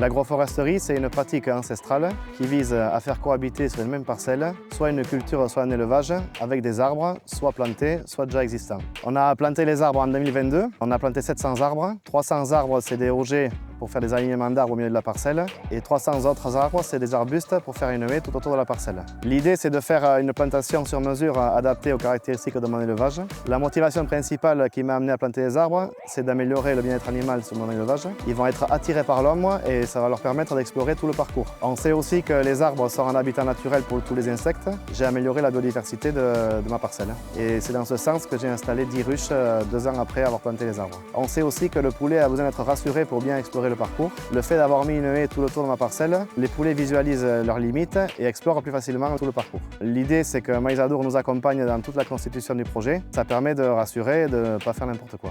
L'agroforesterie, c'est une pratique ancestrale qui vise à faire cohabiter sur une même parcelle soit une culture, soit un élevage, avec des arbres, soit plantés, soit déjà existants. On a planté les arbres en 2022, on a planté 700 arbres. 300 arbres, c'est des rogers pour faire des alignements d'arbres au milieu de la parcelle, et 300 autres arbres, c'est des arbustes pour faire une haie tout autour de la parcelle. L'idée, c'est de faire une plantation sur mesure adaptée aux caractéristiques de mon élevage. La motivation principale qui m'a amené à planter les arbres, c'est d'améliorer le bien-être animal sur mon élevage. Ils vont être attirés par l'homme et ça va leur permettre d'explorer tout le parcours. On sait aussi que les arbres sont un habitat naturel pour tous les insectes. J'ai amélioré la biodiversité de ma parcelle. Et c'est dans ce sens que j'ai installé 10 ruches 2 ans après avoir planté les arbres. On sait aussi que le poulet a besoin d'être rassuré pour bien explorer le parcours. Le fait d'avoir mis une haie tout le tour de ma parcelle, les poulets visualisent leurs limites et explorent plus facilement tout le parcours. L'idée, c'est que Maïs Adour nous accompagne dans toute la constitution du projet. Ça permet de rassurer et de ne pas faire n'importe quoi.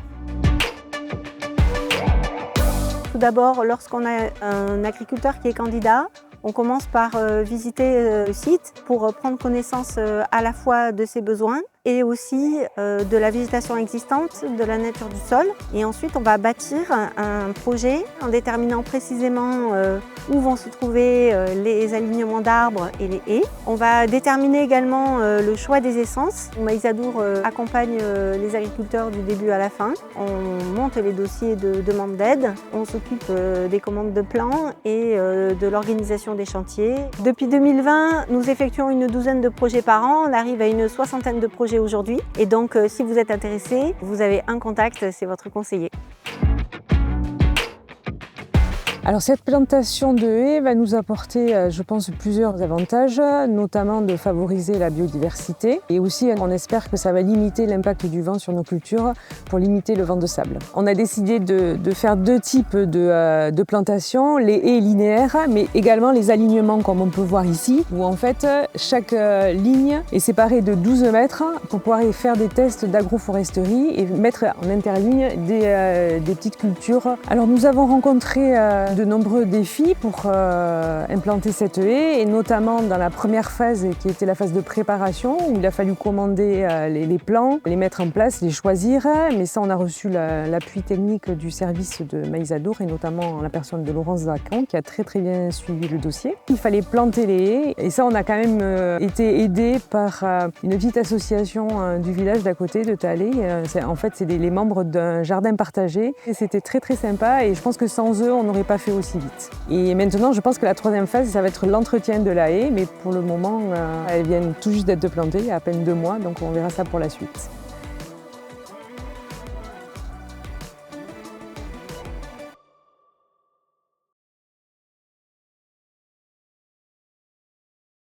Tout d'abord, lorsqu'on a un agriculteur qui est candidat, on commence par visiter le site pour prendre connaissance à la fois de ses besoins et aussi de la végétation existante, de la nature du sol. Et ensuite, on va bâtir un projet en déterminant précisément où vont se trouver les alignements d'arbres et les haies. On va déterminer également le choix des essences. Maïs Adour accompagne les agriculteurs du début à la fin. On monte les dossiers de demande d'aide. On s'occupe des commandes de plans et de l'organisation des chantiers. Depuis 2020, nous effectuons une douzaine de projets par an. On arrive à une soixantaine de projets aujourd'hui. Et donc, si vous êtes intéressé, vous avez un contact, c'est votre conseiller. Alors cette plantation de haies va nous apporter, je pense, plusieurs avantages, notamment de favoriser la biodiversité et aussi on espère que ça va limiter l'impact du vent sur nos cultures pour limiter le vent de sable. On a décidé de faire 2 types de plantations, les haies linéaires mais également les alignements comme on peut voir ici où en fait chaque ligne est séparée de 12 mètres pour pouvoir y faire des tests d'agroforesterie et mettre en interligne des petites cultures. Alors nous avons rencontré de nombreux défis pour implanter cette haie et notamment dans la première phase qui était la phase de préparation où il a fallu commander les plants, les mettre en place, les choisir, mais ça on a reçu l'appui technique du service de Maïs Adour et notamment la personne de Laurence Zaccan qui a très bien suivi le dossier. Il fallait planter les haies et ça on a quand même été aidé par une petite association du village d'à côté de Thalé. En fait c'est les membres d'un jardin partagé et c'était très sympa et je pense que sans eux on n'aurait pas fait aussi vite. Et maintenant, je pense que la 3e phase, ça va être l'entretien de la haie, mais pour le moment, elle vient tout juste d'être plantée, il y a à peine 2 mois, donc on verra ça pour la suite.